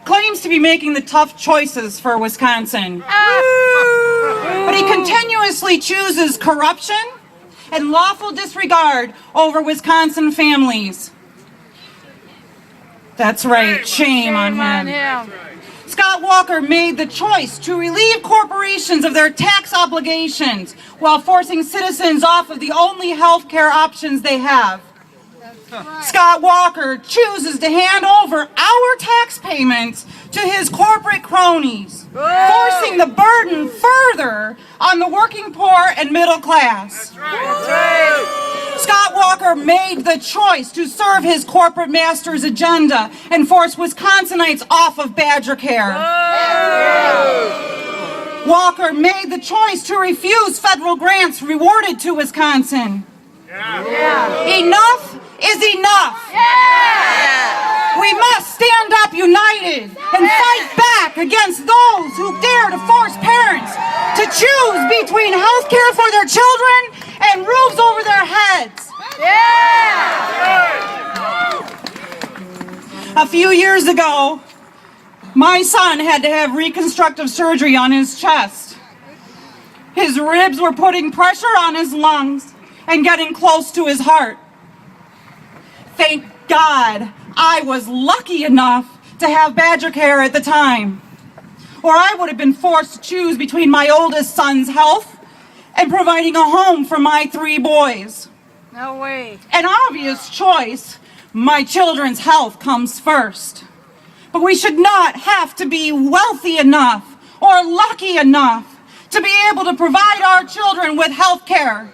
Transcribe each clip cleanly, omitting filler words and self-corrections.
claims to be making the tough choices for Wisconsin. But he continuously chooses corruption and lawful disregard over Wisconsin families. That's right, shame on him. Scott Walker made the choice to relieve corporations of their tax obligations while forcing citizens off of the only health care options they have. Scott Walker chooses to hand over our tax payments to his corporate cronies, forcing the burden further on the working poor and middle class. Scott Walker made the choice to serve his corporate master's agenda and force Wisconsinites off of badgercare. Walker made the choice to refuse federal grants rewarded to Wisconsin. Enough is enough. We must stand up united and fight back against those who dare to force parents to choose between health care for their children and roofs over their heads. A few years ago, my son had to have reconstructive surgery on his chest. His ribs were putting pressure on his lungs and getting close to his heart. Thank God I was lucky enough to have badgercare at the time, or I would have been forced to choose between my oldest son's health and providing a home for my 3 boys. No way. An obvious choice. My children's health comes first. But we should not have to be wealthy enough or lucky enough to be able to provide our children with health care.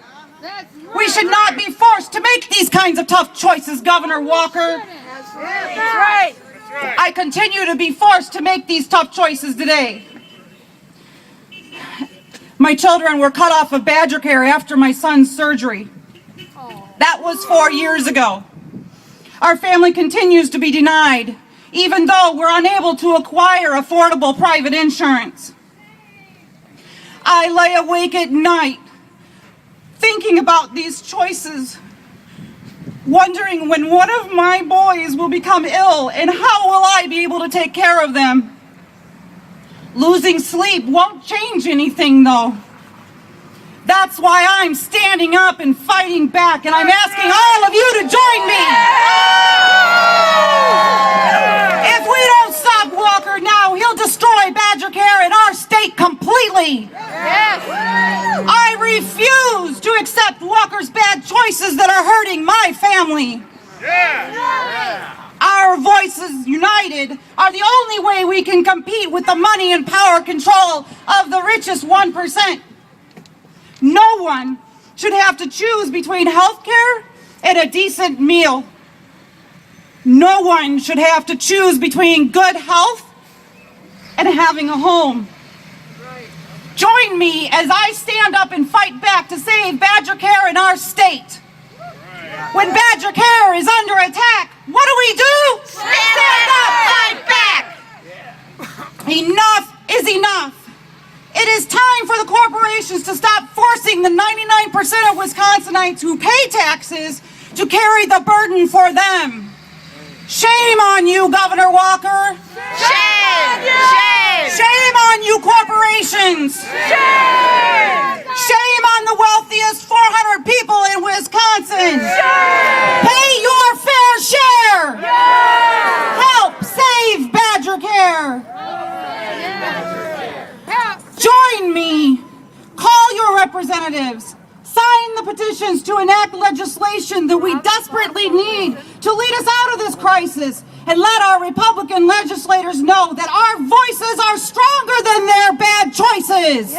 We should not be forced to make these kinds of tough choices, Governor Walker. That's right. I continue to be forced to make these tough choices today. My children were cut off of badgercare after my son's surgery. That was 4 years ago. Our family continues to be denied, even though we're unable to acquire affordable private insurance. I lay awake at night thinking about these choices, wondering when one of my boys will become ill and how will I be able to take care of them. Losing sleep won't change anything, though. That's why I'm standing up and fighting back, and I'm asking all of you to join me. If we don't stop Walker now, he'll destroy badgercare in our state completely. I refuse to accept Walker's bad choices that are hurting my family. Our voices united are the only way we can compete with the money and power control of the richest 1%. No one should have to choose between health care and a decent meal. No one should have to choose between good health and having a home. Join me as I stand up and fight back to save badgercare in our state. When badgercare is under attack, what do? Stand up, fight back! Enough is enough. It is time for the corporations to stop forcing the 99% of Wisconsinites who pay taxes to carry the burden for them. Shame on you, Governor Walker. Shame! Shame on you, corporations. Shame on the wealthiest 400 people in Wisconsin. Pay your fair share. Help save badgercare. Join me. Call your representatives. Sign the petitions to enact legislation that we desperately need to lead us out of this crisis. And let our Republican legislators know that our voices are stronger than their bad choices.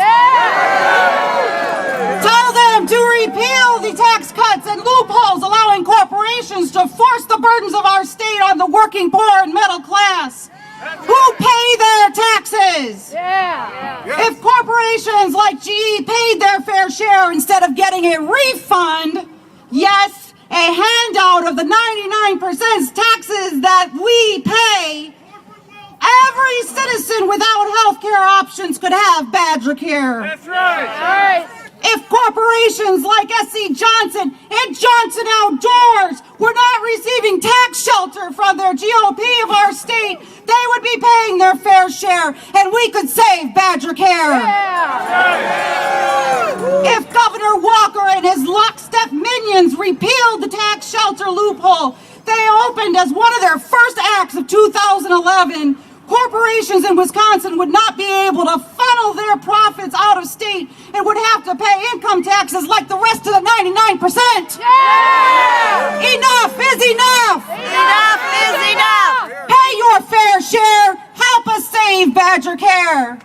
Tell them to repeal the tax cuts and loopholes allowing corporations to force the burdens of our state on the working poor and middle class. Who pay their taxes? If corporations like GE paid their fair share instead of getting a refund, yes, a handout of the 99% taxes that we pay, every citizen without health care options could have badgercare. That's right. If corporations like S.C. Johnson and Johnson Outdoors were not receiving tax shelter from their GOP of our state, they be paying their fair share, and we could save badgercare. If Governor Walker and his lockstep minions repealed the tax shelter loophole they opened as one of their first acts of 2011, corporations in Wisconsin would not be able to funnel their profits out of state and would have to pay income taxes like the rest of the 99%. Enough is enough! Enough is enough! Pay your fair share! Help us save badgercare!